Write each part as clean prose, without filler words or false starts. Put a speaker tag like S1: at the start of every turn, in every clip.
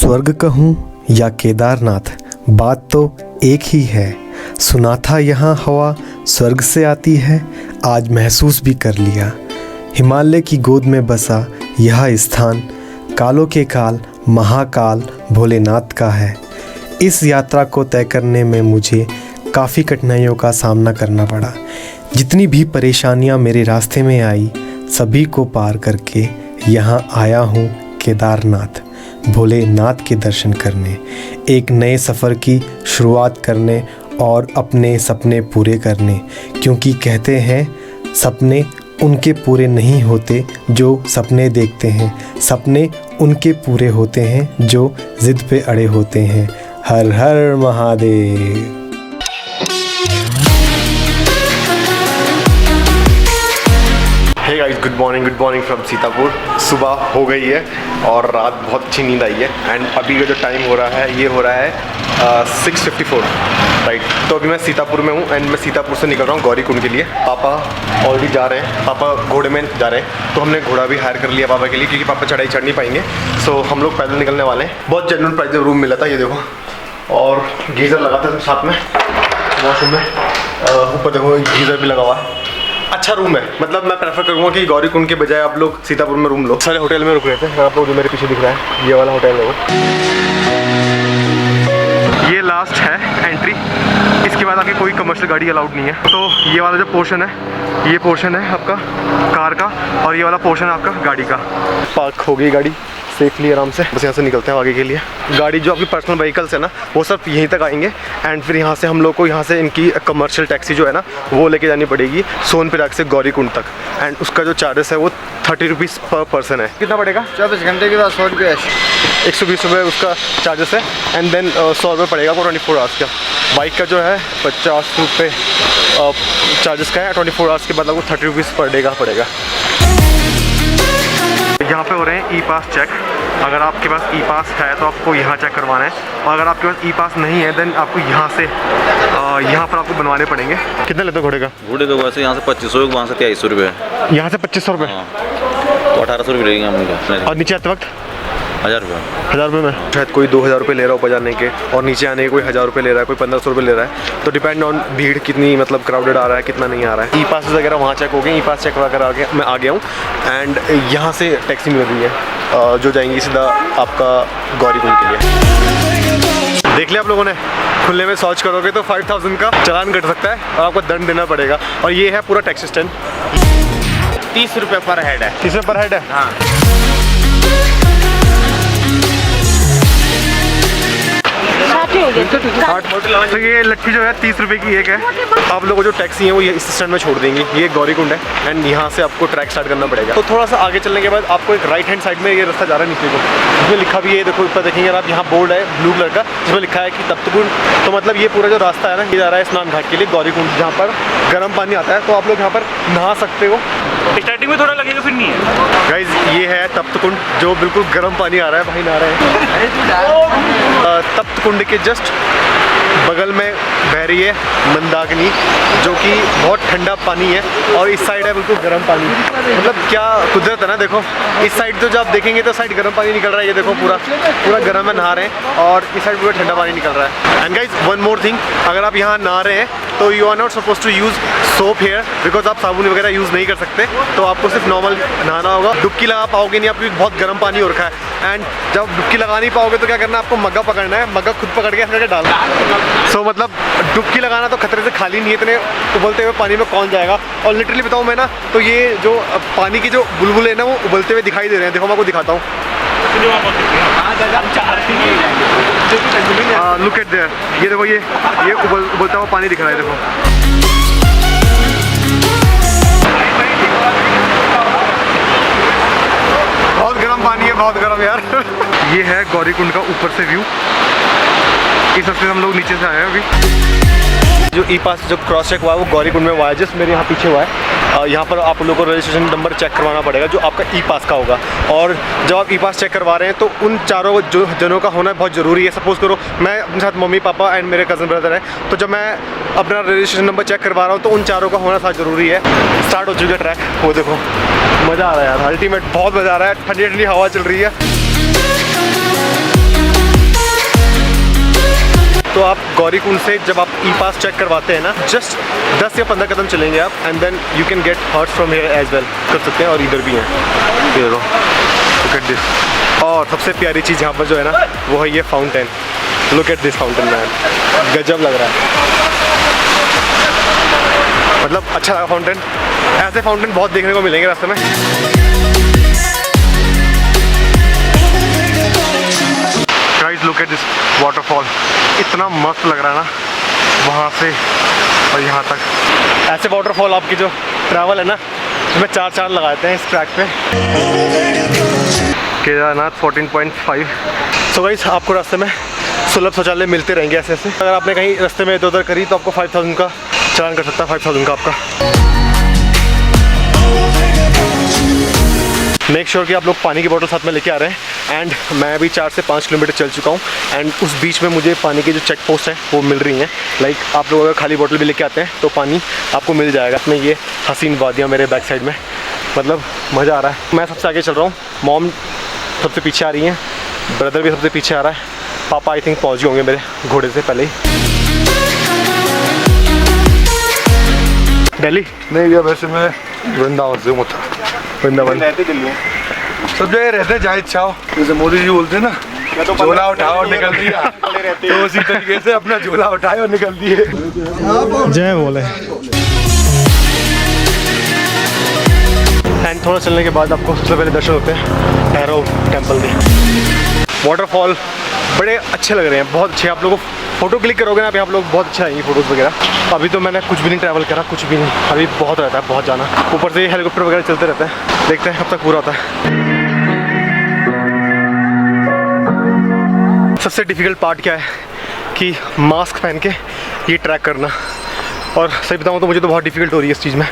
S1: स्वर्ग कहूँ या केदारनाथ, बात तो एक ही है। सुना था यहाँ हवा स्वर्ग से आती है, आज महसूस भी कर लिया। हिमालय की गोद में बसा यह स्थान कालों के काल महाकाल भोलेनाथ का है। इस यात्रा को तय करने में मुझे काफ़ी कठिनाइयों का सामना करना पड़ा। जितनी भी परेशानियाँ मेरे रास्ते में आई, सभी को पार करके यहाँ आया हूँ केदारनाथ, भोलेनाथ के दर्शन करने, एक नए सफ़र की शुरुआत करने और अपने सपने पूरे करने। क्योंकि कहते हैं सपने उनके पूरे नहीं होते जो सपने देखते हैं, सपने उनके पूरे होते हैं जो ज़िद पे अड़े होते हैं। हर हर Mahadev. Hey guys, good morning from Sitapur. सुबह हो गई है और रात बहुत अच्छी नींद आई है। एंड अभी का जो टाइम हो रहा है ये हो रहा है 6:54 राइट। तो अभी मैं सीतापुर में हूँ एंड मैं सीतापुर से निकल रहा हूँ गौरीकुंड के लिए। पापा ऑलरेडी जा रहे हैं, पापा घोड़े में जा रहे हैं, तो हमने घोड़ा भी हायर कर लिया पापा के लिए, क्योंकि पापा चढ़ाई चढ़ नहीं पाएंगे। सो हम लोग पैदल निकलने वाले हैं। बहुत जेन्युइन प्राइस में रूम मिला था, ये देखो, और गीज़र लगा था साथ में वॉशरूम में। ऊपर देखो गीज़र भी लगा हुआ है। अच्छा रूम है, मतलब मैं प्रेफर करूँगा कि गौरीकुंड के बजाय आप लोग सीतापुर में रूम लो। सारे होटल में रुक रहे थे। आप लोग जो मेरे पीछे दिख रहा है ये वाला होटल है वो। ये लास्ट है एंट्री, इसके बाद आपकी कोई कमर्शियल गाड़ी अलाउड नहीं है। तो ये वाला जो पोर्शन है, ये पोर्शन है आपका कार का, और ये वाला पोर्शन है आपका गाड़ी का। पार्क हो गई गाड़ी सेफली आराम से। बस यहाँ से निकलते हैं आगे के लिए। गाड़ी जो आपकी पर्सनल व्हीकल्स है ना, वो सब यहीं तक आएंगे। एंड फिर यहाँ से हम लोग को यहाँ से इनकी कमर्शियल टैक्सी जो है ना, वो लेके जानी पड़ेगी सोनप्रयाग से गौरीकुंड तक। एंड उसका जो चार्जेस है वो 30 रुपीज़ पर पर्सन है। कितना पड़ेगा? 24 घंटे के बाद 100 रुपये, 120 रुपये उसका चार्जेस है। एंड देन 100 रुपये पड़ेगा वो 24 आवर्स का। बाइक का जो है 50 रुपये चार्जेस का है। 24 आवर्स के बाद आपको 30 रुपीज़ पर डे का पड़ेगा। यहाँ पे हो रहे हैं ई पास चेक। अगर आपके पास ई पास है तो आपको यहाँ चेक करवाना है, और अगर आपके पास ई पास नहीं है देन आपको यहाँ से यहाँ पर आपको बनवाने पड़ेंगे। कितने लेते हो घोड़े का?
S2: घोड़े का वैसे यहाँ से 2500, वहाँ से 2300 रुपये। यहाँ से 2500 रुपये, तो 1800 रुपये लगेंगे हमको। और नीचे आते वक्त 1000 रुपये। 1000 रुपये में शायद कोई 2000 रुपये ले रहा हो ऊपर जाने के, और नीचे आने के कोई 1000 रुपये ले रहा है, कोई 1500 रुपये ले रहा है। तो डिपेंड ऑन भीड़ कितनी, मतलब क्राउडेड आ रहा है कितना नहीं आ रहा है। ई पास वगैरह वहाँ चेक हो गए, ई पास चेक वगैरह मैं आ गया हूँ। एंड यहाँ से टैक्सी मिल रही है जो जाएंगी सीधा आपका गौरीकुंड के लिए। देख लिया आप लोगों ने, खुले में शौच करोगे तो 5000 का चालान कट सकता है और आपको दंड देना पड़ेगा। और ये है पूरा टैक्सी स्टैंड।
S3: 30 रुपये पर हेड है।
S2: 30 रुपये पर हेड है।
S3: हाँ।
S2: तो ये लट्ठी जो है 30 रुपये की एक है। आप लोगों को जो टैक्सी है वो ये इस स्टैंड में छोड़ देंगी। ये गौरीकुंड है एंड यहाँ से आपको ट्रैक स्टार्ट करना पड़ेगा। तो थोड़ा सा आगे चलने के बाद आपको एक राइट हैंड साइड में ये रास्ता जा रहा है नीचे को, इसमें लिखा भी है, देखो ऊपर देखेंगे आप, यहाँ बोर्ड है ब्लू कलर का जिसमें लिखा है कि तप्तकुंड। तो मतलब ये पूरा जो रास्ता है ना, ये जा रहा है स्नान घाट के लिए गौरीकुंड, जहाँ पर गर्म पानी आता है। तो आप लोग यहाँ पर नहा सकते हो।
S3: स्टार्टिंग में थोड़ा लगेगा, फिर नहीं है।
S2: गाइज ये है तप्तकुंड, जो बिल्कुल गर्म पानी आ रहा है, भाई नहा रहे हैं। तप्तकुंड के जस्ट बगल में बह रही है मंदाकिनी, जो कि बहुत ठंडा पानी है, और इस साइड है बिल्कुल गर्म पानी। मतलब क्या कुदरत है ना। देखो इस साइड तो जब आप देखेंगे तो साइड गर्म पानी निकल रहा है, ये देखो पूरा गर्म में नहा रहे हैं, और इस साइड पूरा ठंडा पानी निकल रहा है। And guys one more thing, अगर आप यहाँ नहा रहे हैं तो you are not suppose to use soap here, because आप साबुन वगैरह यूज़ नहीं कर सकते। तो आपको सिर्फ नॉर्मल नहाना होगा। डुबकी लगा पाओगे नहीं, आपको बहुत गर्म पानी हो रखा है। एंड जब डुबकी लगा नहीं पाओगे तो क्या करना है, आपको मग्गा पकड़ना है, मग्गा खुद पकड़ के ऐसे डालना है। सो मतलब डुबकी लगाना तो खतरे से खाली नहीं है, इतने उबलते हुए पानी में कौन जाएगा। और लिटरली बताऊँ मैं ना, तो ये जो पानी की जो बुलबुल है ना, वो उबलते हुए दिखाई दे रहे हैं। देखो मैं आपको दिखाता हूँ। लुक एट देयर, ये देखो, ये उबलता हुआ पानी दिख रहा है। देखो बहुत गर्म पानी है, बहुत गर्म यार। ये है गौरीकुंड का ऊपर से व्यू। इस हफ्ते हम लोग नीचे से आए हैं अभी। जो ई पास जो क्रॉस चेक हुआ है वो गौरीकुंड में हुआ है, जस्ट मेरे यहाँ पीछे हुआ है। यहाँ पर आप लोगों को रजिस्ट्रेशन नंबर चेक करवाना पड़ेगा जो आपका ई पास का होगा। और जब आप ई पास चेक करवा रहे हैं तो उन चारों जो जनों का होना बहुत ज़रूरी है। सपोज़ करो मैं अपने साथ मम्मी पापा एंड मेरे कज़न ब्रदर है, तो जब मैं अपना रजिस्ट्रेशन नंबर चेक करवा रहा हूँ तो उन चारों का होना बहुत ज़रूरी है। स्टार्ट हो चुका है ट्रैक, वो देखो मज़ा आ रहा है यार, अल्टीमेट बहुत मज़ा आ रहा है। ठंडी ठंडी हवा चल रही है। तो आप गौरीकुंड से जब आप ई पास चेक करवाते हैं ना, जस्ट 10 या 15 कदम चलेंगे आप, and then you can get horse from here as well कर सकते हैं। और इधर भी हैं, ये देखो, लुक एट दिस। और सबसे प्यारी चीज़ यहाँ पर जो है ना, वो है ये fountain. Look at this fountain man, गजब लग रहा है, मतलब अच्छा लगा फाउंटेन। ऐसे फाउंटेन बहुत देखने को मिलेंगे रास्ते में। Guys look at this waterfall, इतना मस्त लग रहा है ना वहाँ से और यहाँ तक। ऐसे वाटरफॉल आपकी जो ट्रैवल है ना, उसमें 4 लगाते हैं इस ट्रैक पे। केदारनाथ 14.5। सो गाइस आपको रास्ते में सुलभ शौचालय मिलते रहेंगे ऐसे ऐसे। अगर आपने कहीं रास्ते में इधर उधर करी तो आपको 5000 का चालान कर सकता है, 5000 का आपका। मेक श्योर कि आप लोग पानी की बोतल साथ में लेके आ रहे हैं। एंड मैं अभी 4 से 5 किलोमीटर चल चुका हूँ, एंड उस बीच में मुझे पानी की जो चेक पोस्ट हैं वो मिल रही हैं। लाइक आप लोग अगर खाली बोतल भी लेके आते हैं तो पानी आपको मिल जाएगा। अपने ये हसीन वादियाँ मेरे बैक साइड में, मतलब मज़ा आ रहा है। मैं सबसे आगे चल रहा हूँ, मॉम सबसे पीछे आ रही हैं, ब्रदर भी सबसे पीछे आ रहा है, पापा आई थिंक पहुँच गए होंगे मेरे घोड़े से पहले ही। दिल्ली
S4: नहीं भैया, वैसे मैं वृंदावन से हूँ।
S2: वृंदावन
S3: रहते दिल्ली में।
S4: सब जगह रहते जहाँ इच्छा हो, जैसे मोदी जी बोलते हैं ना, झोला उठाओ और निकल दिया, तो उसी तरीके से अपना झोला उठाए और निकल दिए।
S2: जय बोले। एंड थोड़ा चलने के बाद आपको सबसे पहले दर्शन होते हैं भैरव टेम्पल में। वाटरफॉल बड़े अच्छे लग रहे हैं, बहुत अच्छे। आप लोगों को फ़ोटो क्लिक करोगे ना, अभी आप लोग बहुत अच्छा आएंगे फ़ोटोज़ वगैरह। अभी तो मैंने कुछ भी नहीं ट्रैवल करा, कुछ भी नहीं, अभी बहुत रहता है, बहुत जाना। ऊपर से हेलीकॉप्टर वगैरह चलते रहते हैं, देखते हैं कब तक पूरा होता है। सबसे डिफ़िकल्ट पार्ट क्या है कि मास्क पहन के ये ट्रैक करना, और सही बताऊँ तो मुझे तो बहुत डिफ़िकल्ट हो रही है इस चीज़ में।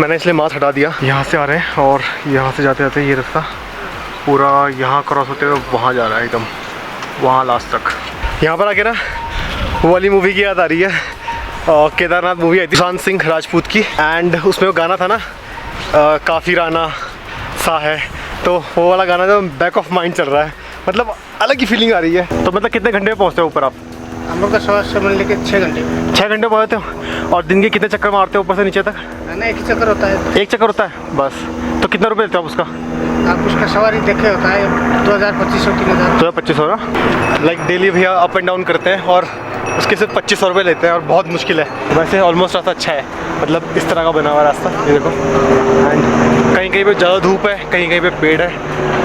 S2: मैंने इसलिए मास्क हटा दिया। यहाँ से आ रहे हैं और यहाँ से जाते जाते ये रास्ता पूरा यहाँ क्रॉस होते हुए वहाँ जा रहा है, एकदम वहाँ लास्ट तक। यहाँ पर आके ना वो वाली मूवी की याद आ रही है, केदारनाथ मूवी आई थी सुशांत सिंह राजपूत की, एंड उसमें वो गाना था ना, काफ़ी राना सा है, तो वो वाला गाना जो बैक ऑफ माइंड चल रहा है, मतलब अलग ही फीलिंग आ रही है। तो मतलब कितने घंटे में पहुँचते हो ऊपर आप?
S5: हम लोग का 7 लेके 6 घंटे।
S2: 6 घंटे पहुँचते हो? और दिन के कितने चक्कर मारते हो ऊपर से नीचे तक?
S5: ना एक ही चक्कर होता है।
S2: एक चक्कर होता है बस? तो कितना रुपये लेते हो आप उसका?
S5: आप उसका सवारी देखे होता है 2000-2500 3000।
S2: 2500 ना, लाइक डेली भैया अप एंड डाउन करते हैं और उसके सिर्फ 2500 रुपये लेते हैं, और बहुत मुश्किल है। वैसे ऑलमोस्ट रास्ता अच्छा है, मतलब इस तरह का बना हुआ रास्ता, ये देखो। एंड कहीं कहीं पे ज़्यादा धूप है, कहीं कहीं पे पेड़ है,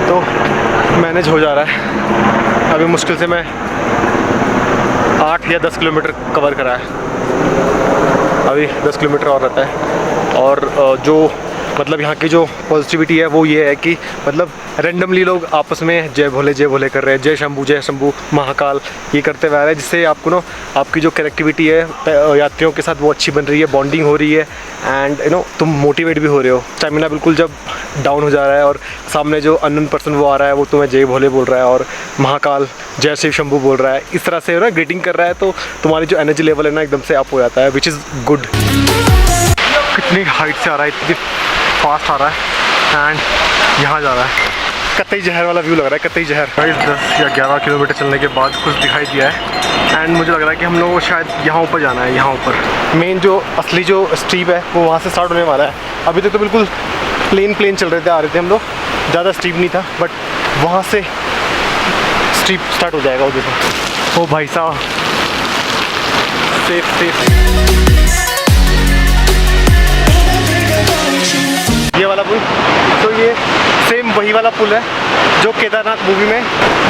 S2: तो मैनेज हो जा रहा है। अभी मुश्किल से मैं 8 या 10 किलोमीटर कवर करा है, अभी 10 किलोमीटर और रहता है। और जो मतलब यहाँ की जो पॉजिटिविटी है वो ये है कि मतलब रेंडमली लोग आपस में जय भोले कर रहे हैं, जय शंभू महाकाल ये करते हुए आ रहे हैं, जिससे आपको ना आपकी जो कनेक्टिविटी है यात्रियों के साथ वो अच्छी बन रही है, बॉन्डिंग हो रही है, एंड यू नो तुम मोटिवेट भी हो रहे हो। स्टेमिना बिल्कुल जब डाउन हो जा रहा है और सामने जो अननोन पर्सन वो आ रहा है, वो तुम्हें जय भोले बोल रहा है और महाकाल जय शिव शंभू बोल रहा है, इस तरह से ना ग्रीटिंग कर रहा है, तो तुम्हारी जो एनर्जी लेवल है ना एकदम से अप हो जाता है, विच इज़ गुड। कितनी हाइट से आ रहा है, इतनी फास्ट आ रहा है, एंड यहाँ जा रहा है। कतई जहर वाला व्यू लग रहा है, कतई जहर। 10 या 11 किलोमीटर चलने के बाद कुछ दिखाई दिया है, एंड मुझे लग रहा है कि हम लोगों को शायद यहाँ ऊपर जाना है। यहाँ ऊपर मेन जो असली जो स्ट्रीप है वो वहाँ से स्टार्ट होने वाला है। अभी तक तो बिल्कुल प्लेन चल रहे थे, आ रहे थे हम लोग, ज़्यादा स्ट्रीप नहीं था, बट वहाँ से स्ट्रीप स्टार्ट हो जाएगा उधर से। ओ भाई साहब, सेफ। ये वाला पुल, तो ये सेम वही वाला पुल है जो केदारनाथ मूवी में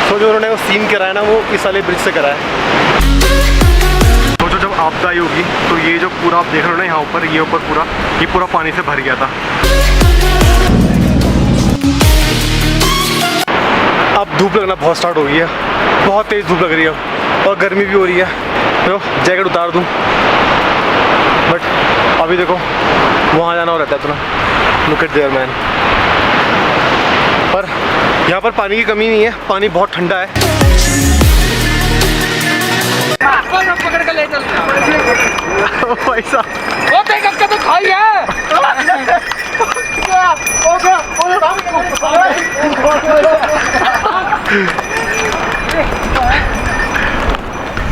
S2: तो जो उन्होंने वो सीन कराया ना, वो इस वाले ब्रिज से कराया है। तो जब आपदा आई होगी तो ये जो पूरा आप देख रहे हो ना यहाँ ऊपर, ये ऊपर ये पूरा पानी से भर गया था। अब धूप लगना बहुत स्टार्ट हो गई है, बहुत तेज़ धूप लग रही है और गर्मी भी हो रही है, तो जैकेट उतार दूँ, बट अभी देखो वहाँ जाना हो रहता है इतना। Look at there man. पर यहाँ पर पानी की कमी नहीं है, पानी बहुत ठंडा है।
S5: पकड़ के ले चल
S2: भाई साहब,
S5: वो देख के तो खाई है।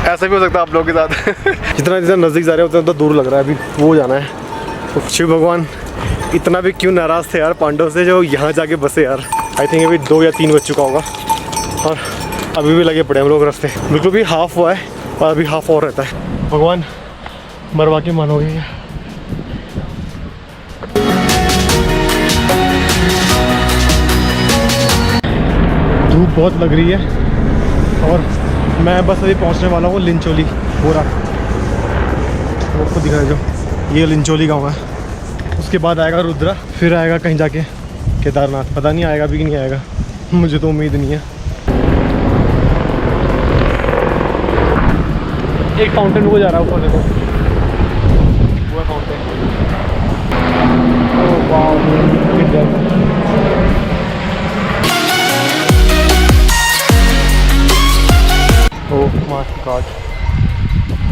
S2: ऐसा भी हो सकता है आप लोगों के साथ। जितना जितना नज़दीक जा रहे हैं उतना दूर लग रहा है। अभी वो जाना है। तो शिव भगवान इतना भी क्यों नाराज़ थे यार पांडव से जो यहाँ जाके बसे यार। आई थिंक अभी 2 या 3 बज चुका होगा और अभी भी लगे पड़े हम लोग रास्ते। बिल्कुल भी हाफ हुआ है और अभी हाफ और रहता है। भगवान मरवा के मानोगे। धूप बहुत लग रही है और मैं बस अभी पहुंचने वाला हूँ लिंचोली। बोरा आपको दिखा जो ये लिंचोली गाँव है। उसके बाद आएगा रुद्रा, फिर आएगा कहीं जाके केदारनाथ। पता नहीं आएगा भी कि नहीं आएगा, मुझे तो उम्मीद नहीं है। एक फाउंटेन को जा रहा है ऊपर देखो, वो है फाउंटेन। ओह वाह, oh my God.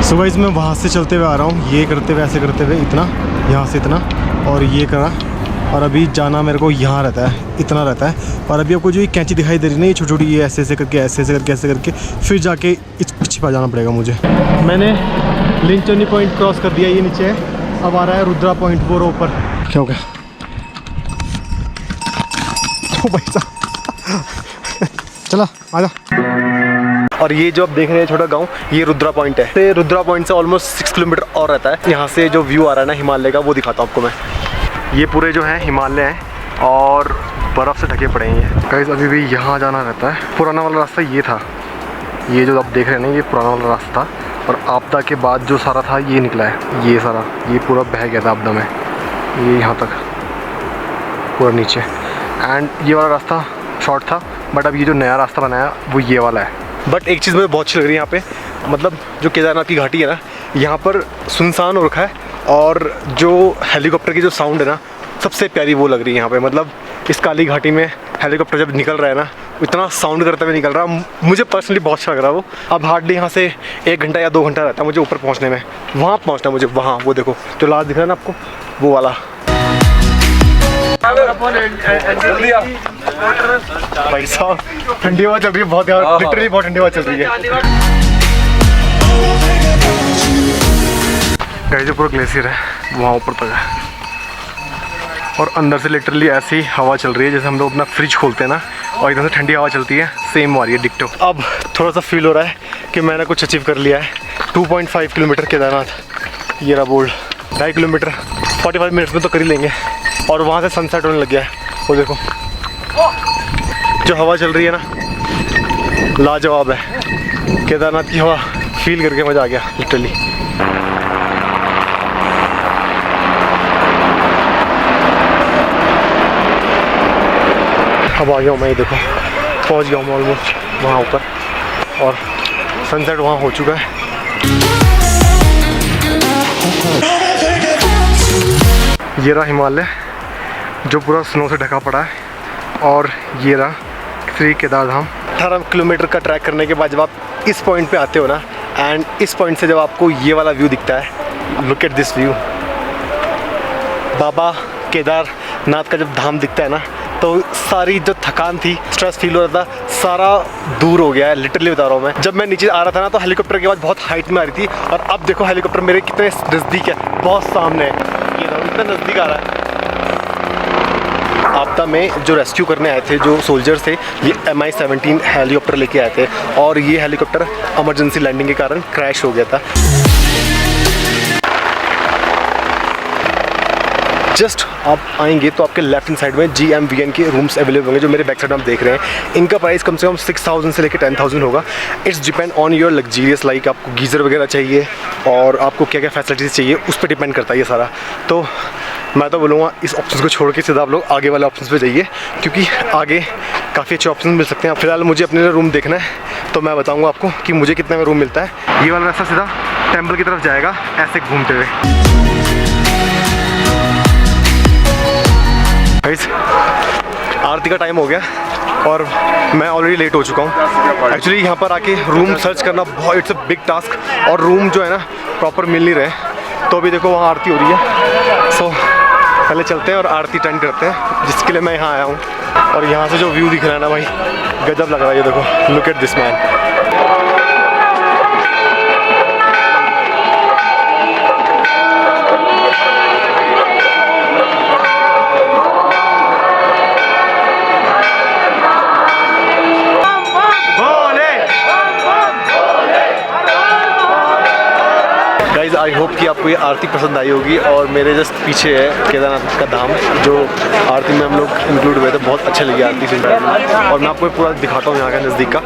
S2: So guys मैं वहाँ से चलते हुए आ रहा हूँ, ये करते हुए ऐसे करते हुए इतना, यहाँ से इतना और ये करा। और अभी जाना मेरे को यहाँ रहता है, इतना रहता है। और अभी आपको जो ये कैंची दिखाई दे रही है ना, ये छोटी छोटी, ये ऐसे ऐसे करके ऐसे करके फिर जाके इस पीछे पा जाना पड़ेगा मुझे। मैंने लिंचोली पॉइंट क्रॉस कर दिया, ये नीचे है। अब आ रहा है रुद्रा पॉइंट, वो ऊपर। क्या हो गया? ओ भाई साहब चला आजा। और ये जो आप देख रहे हैं छोटा गांव, ये रुद्रा पॉइंट है। तो रुद्रा पॉइंट से ऑलमोस्ट 6 किलोमीटर और रहता है। यहाँ से जो व्यू आ रहा है ना हिमालय का, वो दिखाता हूँ आपको मैं। ये पूरे जो है हिमालय हैं और बर्फ़ से ढके पड़े हैं। गाइस अभी भी यहाँ जाना रहता है। पुराना वाला रास्ता ये था, ये जो आप देख रहे हैं ना, ये पुराना वाला रास्ता था। और आपदा के बाद जो सारा था ये निकला है, ये सारा, ये पूरा बह गया था आपदा में, ये यहाँ तक पूरा नीचे। एंड ये वाला रास्ता शॉर्ट था, बट अब ये जो नया रास्ता बनाया वो ये वाला है। बट एक चीज़ मुझे बहुत अच्छी लग रही है यहाँ पे, मतलब जो केदारनाथ की घाटी है ना, यहाँ पर सुनसान हो रखा है। और जो हेलीकॉप्टर की जो साउंड है ना, सबसे प्यारी वो लग रही है यहाँ पे। मतलब इस काली घाटी में हेलीकॉप्टर जब निकल रहा है ना, इतना साउंड करते हुए निकल रहा है, मुझे पर्सनली बहुत अच्छा लग रहा है वो। अब हार्डली यहाँ से 1 घंटा या 2 घंटा रहता है मुझे ऊपर पहुँचने में। वहाँ पहुँचना मुझे, वहाँ वो देखो जो लास्ट दिख रहा है ना आपको, वो वाला। भाई साहब ठंडी हवा चल रही है बहुत यार, लिटरली बहुत ठंडी हवा चल रही है। गाइस जो पूरा ग्लेशियर है वहाँ ऊपर तक है और अंदर से लिटरली ऐसी हवा चल रही है जैसे हम लोग अपना फ्रिज खोलते हैं ना, और एकदम से ठंडी हवा चलती है, सेम आ रही है डिक्टो। अब थोड़ा सा फील हो रहा है कि मैंने कुछ अचीव कर लिया है। 2.5 किलोमीटर केदारनाथ, ये रहा बोल्ड। 2.5 किलोमीटर 45 मिनट्स में तो कर ही लेंगे। और वहाँ से सनसेट होने लग गया है, वो देखो जो हवा चल रही है ना, लाजवाब है। केदारनाथ की हवा फील करके मज़ा आ गया लिटरली। अब आ गया हूँ मैं, ये देखो पहुँच गया हूँ ऑलमोस्ट वहाँ ऊपर, और सनसेट वहाँ हो चुका है। ये रहा हिमालय जो पूरा स्नो से ढका पड़ा है, और ये रहा श्री केदार धाम। 18 किलोमीटर का ट्रैक करने के बाद जब आप इस पॉइंट पे आते हो ना, एंड इस पॉइंट से जब आपको ये वाला व्यू दिखता है, लुक एट दिस व्यू। बाबा केदारनाथ का जब धाम दिखता है ना, तो सारी जो थकान थी, स्ट्रेस फील हो रहा था, सारा दूर हो गया है। लिटरली बता रहा हूँ मैं। जब मैं नीचे आ रहा था ना, तो हेलीकॉप्टर की आवाज़ बहुत हाइट में आ रही थी, और अब देखो हेलीकॉप्टर मेरे कितने नज़दीक है, बहुत सामने है। ये देखो इतना नज़दीक आ रहा है। आपदा में जो रेस्क्यू करने आए थे जो सोल्जर्स थे, ये Mi-17 हेलीकॉप्टर लेके आए थे, और ये हेलीकॉप्टर इमरजेंसी लैंडिंग के कारण क्रैश हो गया था। जस्ट आप आएंगे तो आपके लेफ्ट हैंड साइड में GMVN के रूम्स अवेलेबल होंगे, जो मेरे बैक साइड में आप देख रहे हैं। इनका प्राइस कम से कम 6000 से लेकर 10,000 होगा। It's depend on your luxurious, like आपको गीज़र वगैरह चाहिए और आपको क्या क्या फैसिलिटीज़ चाहिए, उस पर डिपेंड करता है ये सारा। तो मैं तो बोलूँगा इस ऑप्शन को छोड़ के सीधा आप लोग आगे वाले ऑप्शन पे जाइए, क्योंकि आगे काफ़ी अच्छे ऑप्शन मिल सकते हैं। फिलहाल मुझे अपने लिए रूम देखना है, तो मैं बताऊँगा आपको कि मुझे कितने में रूम मिलता है। ये वाला रास्ता सीधा टेम्पल की तरफ जाएगा, ऐसे घूमते हुए। आरती का टाइम हो गया और मैं ऑलरेडी लेट हो चुका हूँ। एक्चुअली यहाँ पर आके रूम सर्च करना बहुत, इट्स अ बिग टास्क, और रूम जो है ना प्रॉपर मिल नहीं रहे। तो अभी देखो वहाँ आरती हो रही है, सो पहले चलते हैं और आरती अटेंड करते हैं, जिसके लिए मैं यहाँ आया हूँ। और यहाँ से जो व्यू दिख रहा है ना भाई, गजब लग रहा है। ये देखो, look at this man. Guys I hope कि आपको ये आरती पसंद आई होगी। और मेरे जस्ट पीछे है केदारनाथ का धाम, जो आरती में हम लोग इंक्लूड हुए थे। बहुत अच्छी लगी आरती सुन रहे हैं। और मैं आपको पूरा दिखाता हूँ यहाँ का नज़दीक का।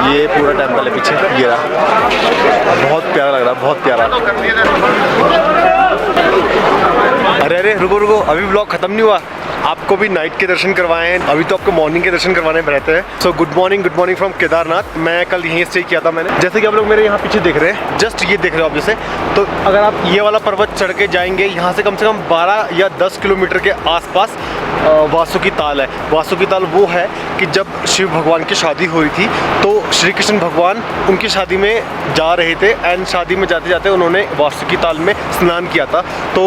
S2: ये पूरा टेम्पल है पीछे, ये रहा। बहुत प्यारा लग रहा है, बहुत प्यारा। अरे अरे रुको रुको, अभी ब्लॉग खत्म नहीं हुआ। आपको भी नाइट के दर्शन करवाए हैं, अभी तो आपको मॉर्निंग के दर्शन करवाने में रहते हैं। So good morning from Kedarnath. मैं कल यहीं स्टे किया था मैंने। जैसे कि आप लोग मेरे यहाँ पीछे देख रहे हैं, जस्ट ये देख रहे हो आप जैसे, तो अगर आप ये वाला पर्वत चढ़ के जाएंगे यहाँ से कम 12 या 10 किलोमीटर के आसपास वासुकी ताल है। वासुकी ताल वो है कि जब शिव भगवान की शादी हुई थी तो श्री कृष्ण भगवान उनकी शादी में जा रहे थे एंड शादी में जाते जाते उन्होंने वासुकी ताल में स्नान किया था। तो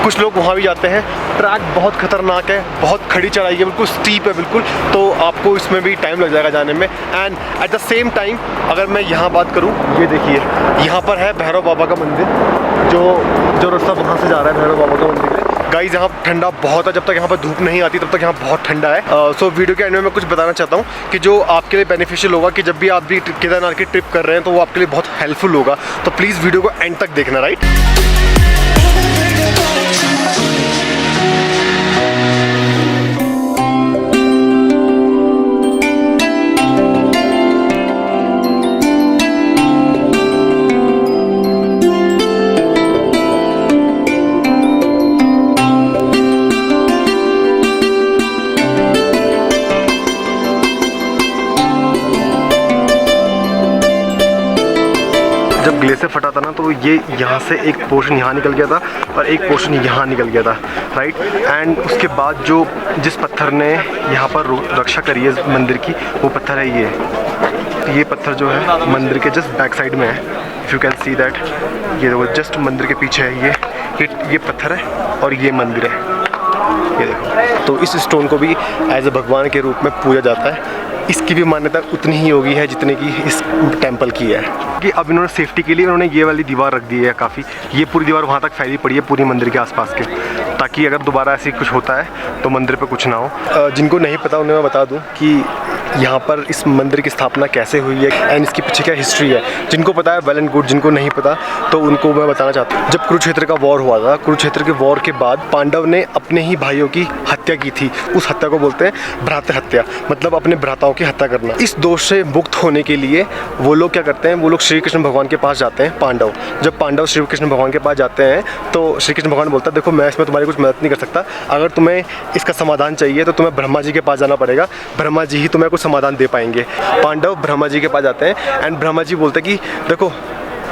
S2: कुछ लोग वहाँ भी जाते हैं। ट्रैक बहुत खतरनाक है, बहुत खड़ी चढ़ाई है, बिल्कुल स्टीप है बिल्कुल, तो आपको इसमें भी टाइम लग जाएगा जाने में। And at the same time अगर मैं यहाँ बात करूँ, ये देखिए यहाँ पर है भैरव बाबा का मंदिर, जो रास्ता वहाँ से जा रहा है भैरव बाबा का मंदिर है। गाइज यहाँ ठंडा बहुत है, जब तक यहाँ पर धूप नहीं आती तब तक यहाँ बहुत ठंडा है। सो वीडियो के एंड में मैं कुछ बताना चाहता हूँ कि जो आपके लिए बेनिफिशियल होगा, कि जब भी आप भी केदारनाथ की ट्रिप कर रहे हैं तो वो आपके लिए बहुत हेल्पफुल होगा। तो प्लीज़ वीडियो को एंड तक देखना, राइट। जब ग्लेशियर फटा था ना, तो ये यहाँ से एक पोर्शन यहाँ निकल गया था और एक पोर्शन यहाँ निकल गया था, राइट। एंड उसके बाद जिस पत्थर ने यहाँ पर रक्षा करी है इस मंदिर की, वो पत्थर है ये पत्थर जो है मंदिर के जस्ट बैक साइड में है। If you can see that, ये देखो जस्ट मंदिर के पीछे है ये पत्थर है और ये मंदिर है, ये देखो। तो इस स्टोन को भी एज ए भगवान के रूप में पूजा जाता है। इसकी भी मान्यता उतनी ही होगी है जितनी की इस टेंपल की है। कि अब इन्होंने सेफ्टी के लिए उन्होंने ये वाली दीवार रख दी है काफ़ी, ये पूरी दीवार वहाँ तक फैली पड़ी है पूरी मंदिर के आसपास के, ताकि अगर दोबारा ऐसे कुछ होता है तो मंदिर पे कुछ ना हो। जिनको नहीं पता उन्हें मैं बता दूँ कि यहाँ पर इस मंदिर की स्थापना कैसे हुई है एंड इसके पीछे क्या हिस्ट्री है। जिनको पता है वेल एंड गुड, जिनको नहीं पता तो उनको मैं बताना चाहता हूँ। जब कुरुक्षेत्र का वॉर हुआ था, कुरुक्षेत्र के वॉर के बाद पांडव ने अपने ही भाइयों की हत्या की थी। उस हत्या को बोलते हैं भ्रातृ हत्या, मतलब अपने भ्राताओं की हत्या करना। इस दोष से मुक्त होने के लिए वो लोग क्या करते हैं, वो लोग श्री कृष्ण भगवान के पास जाते हैं। पांडव जब पांडव श्री कृष्ण भगवान के पास जाते हैं तो श्री कृष्ण भगवान बोलता है, देखो मैं इसमें तुम्हारी कुछ मदद नहीं कर सकता, अगर तुम्हें इसका समाधान चाहिए तो तुम्हें ब्रह्मा जी के पास जाना पड़ेगा, ब्रह्मा जी ही तुम्हें कुछ समाधान दे पाएंगे। पांडव ब्रह्मा जी के पास जाते हैं एंड ब्रह्मा जी बोलते हैं कि देखो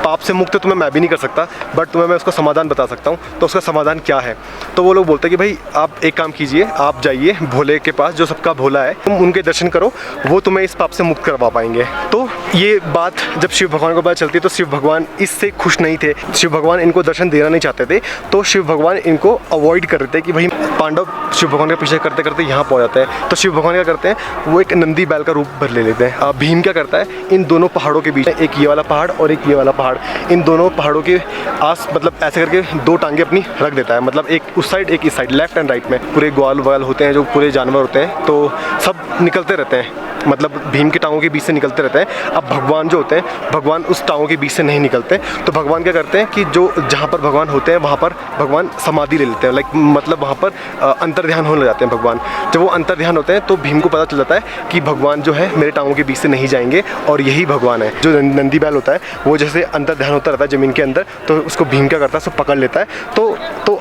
S2: पाप से मुक्त तुम्हें मैं भी नहीं कर सकता, बट तुम्हें मैं उसका समाधान बता सकता हूँ। तो उसका समाधान क्या है? तो वो लोग बोलते हैं कि भाई आप एक काम कीजिए, आप जाइए भोले के पास, जो सबका भोला है, तुम उनके दर्शन करो, वो तुम्हें इस पाप से मुक्त करवा पाएंगे। तो ये बात जब शिव भगवान को पता चलती है तो शिव भगवान इससे खुश नहीं थे। शिव भगवान इनको दर्शन देना नहीं चाहते थे, तो शिव भगवान इनको अवॉइड कर रहे थे कि भाई पांडव शिव भगवान के पीछे करते करते यहाँ पहुँच जाते हैं। तो शिव भगवान क्या करते हैं, वो एक नंदी बैल का रूप भर ले लेते हैं। भीम क्या करता है, इन दोनों पहाड़ों के बीच, एक ये वाला पहाड़ और एक ये वाला पहाड़, इन दोनों पहाड़ों के मतलब ऐसे करके दो टांगे अपनी रख देता है, मतलब एक उस साइड एक इस साइड, लेफ्ट एंड राइट में। पूरे ग्वाल वाल होते हैं, जो पूरे जानवर होते हैं, तो सब निकलते रहते हैं, मतलब भीम की टांगों के बीच से निकलते रहते हैं। अब भगवान जो होते हैं, भगवान उस टांगों के बीच से नहीं निकलते, तो भगवान क्या करते हैं कि जो जहाँ पर भगवान होते हैं वहाँ पर भगवान समाधि ले लेते हैं, लाइक मतलब वहाँ पर अंतर्ध्यान होने जाते हैं भगवान। जब वो अंतर्ध्यान होते हैं तो भीम को पता चल जाता है कि भगवान जो है मेरे टांगों के बीच से नहीं जाएंगे और यही भगवान है। जो नंदी बैल होता है वो जैसे अंतर्ध्यान होता रहता है ज़मीन के अंदर, तो उसको भीम क्या करता है, उसको पकड़ लेता है। तो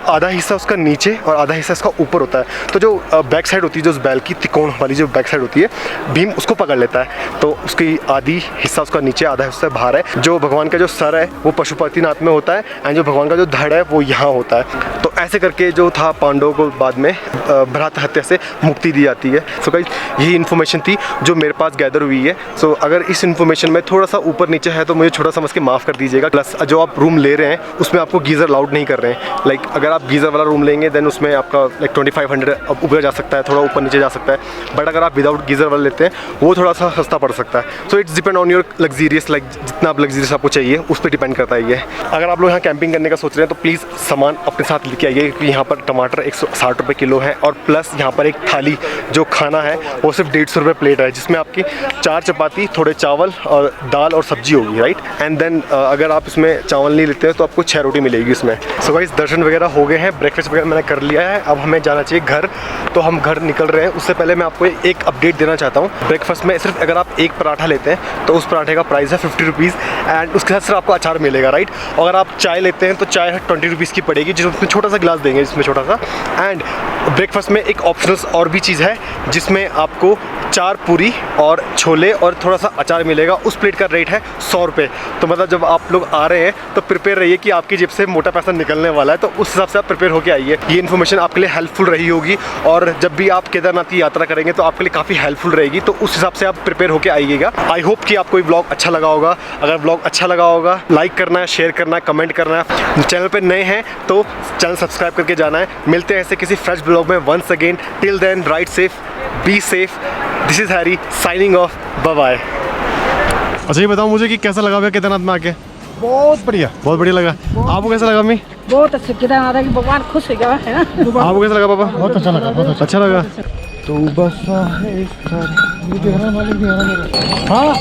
S2: आधा हिस्सा उसका नीचे और आधा हिस्सा इसका ऊपर होता है। तो जो बैक साइड होती है, जो उस बैल की त्रिकोण वाली जो बैक साइड होती है, भीम उसको पकड़ लेता है। तो उसकी आधी हिस्सा उसका नीचे, आधा हिस्सा बाहर है। जो भगवान का जो सर है वो पशुपतिनाथ में होता है एंड जो भगवान का जो धड़ है वो यहाँ होता है। तो ऐसे करके जो था पांडवों को बाद में भ्रातृ हत्या से मुक्ति दी जाती है। सो गाइस यही इन्फॉर्मेशन थी जो मेरे पास गैदर हुई है। सो अगर इस इन्फॉर्मेशन में थोड़ा सा ऊपर नीचे है तो मुझे छोटा समझ के माफ़ कर दीजिएगा। प्लस जो आप रूम ले रहे हैं उसमें आपको गीज़र अलाउड नहीं कर रहे हैं। लाइक अगर आप गीज़र वाला रूम लेंगे देन उसमें आपका लाइक 2500 ऊपर जा सकता है, थोड़ा ऊपर नीचे जा सकता है। बट अगर आप विदाउट गीज़र वाला लेते हैं वो थोड़ा सा सस्ता पड़ सकता है। So it's depend on your luxurious, like जितना आप लग्जीरियस आपको चाहिए उस पर डिपेंड करता है ये। अगर आप लोग यहाँ कैंपिंग करने का सोच रहे हैं तो प्लीज़ सामान अपने साथ लेके आइए, क्योंकि यहाँ पर टमाटर 160 रुपये किलो है और प्लस यहाँ पर एक थाली जो खाना है वो सिर्फ 150 रुपये प्लेट है, जिसमें आपकी 4 चपाती, थोड़े चावल और दाल और सब्जी होगी, राइट। एंड देन अगर आप इसमें चावल नहीं लेते हैं तो आपको 6 रोटी मिलेगी इसमें। सो गाइस, दर्शन वगैरह हो गए हैं, ब्रेकफास्ट वगैरह मैंने कर लिया है, अब हमें जाना चाहिए घर। तो हम घर निकल रहे हैं। उससे पहले मैं आपको एक अपडेट देना चाहता हूँ। ब्रेकफास्ट में सिर्फ अगर आप एक पराठा लेते हैं तो उस पराठे का प्राइस है 50 रुपीज़ एंड उसके साथ सिर्फ आपको अचार मिलेगा, राइट। अगर आप चाय लेते हैं तो चाय 20 रुपीज़ की पड़ेगी, जिसमें छोटा सा गिलास देंगे, जिसमें छोटा सा। एंड ब्रेकफास्ट में एक ऑप्शनल और भी चीज़ है, जिसमें आपको 4 पूरी और छोले और थोड़ा सा अचार मिलेगा। उस प्लेट का रेट है 100 रुपये। तो मतलब जब आप लोग आ रहे हैं तो प्रिपेयर रहिए कि आपकी जेब से मोटा पैसा निकलने वाला है, तो उस हिसाब से आप प्रिपेयर होकर आइए। ये इन्फॉर्मेशन आपके लिए हेल्पफुल रही होगी और जब भी आप केदारनाथ की यात्रा करेंगे तो आपके लिए काफ़ी हेल्पफुल रहेगी, तो उस हिसाब से आप प्रिपेयर होकर आइएगा। आई होप कि आपको ये ब्लॉग अच्छा लगा होगा। अगर ब्लॉग अच्छा लगा होगा, लाइक करना है, शेयर करना है, कमेंट करना है। चैनल पर नए हैं तो चैनल सब्सक्राइब करके जाना है। मिलते हैं ऐसे किसी फ्रेश ब्लॉग में once again. Till then, ride safe, be safe. This is Harry signing off, bye bye. अच्छा, ये बताओ मुझे कि कैसा लगा भैया केदारनाथ में आके?
S5: बहुत बढ़िया,
S2: बहुत बढ़िया लगा। आपको कैसा लगा मम्मी?
S5: बहुत अच्छे। केदारनाथ की भगवान खुश हो गया है ना।
S2: आपको कैसा लगा पापा?
S5: बहुत अच्छा लगा, बहुत
S2: अच्छा लगा।
S5: तो बस हाँ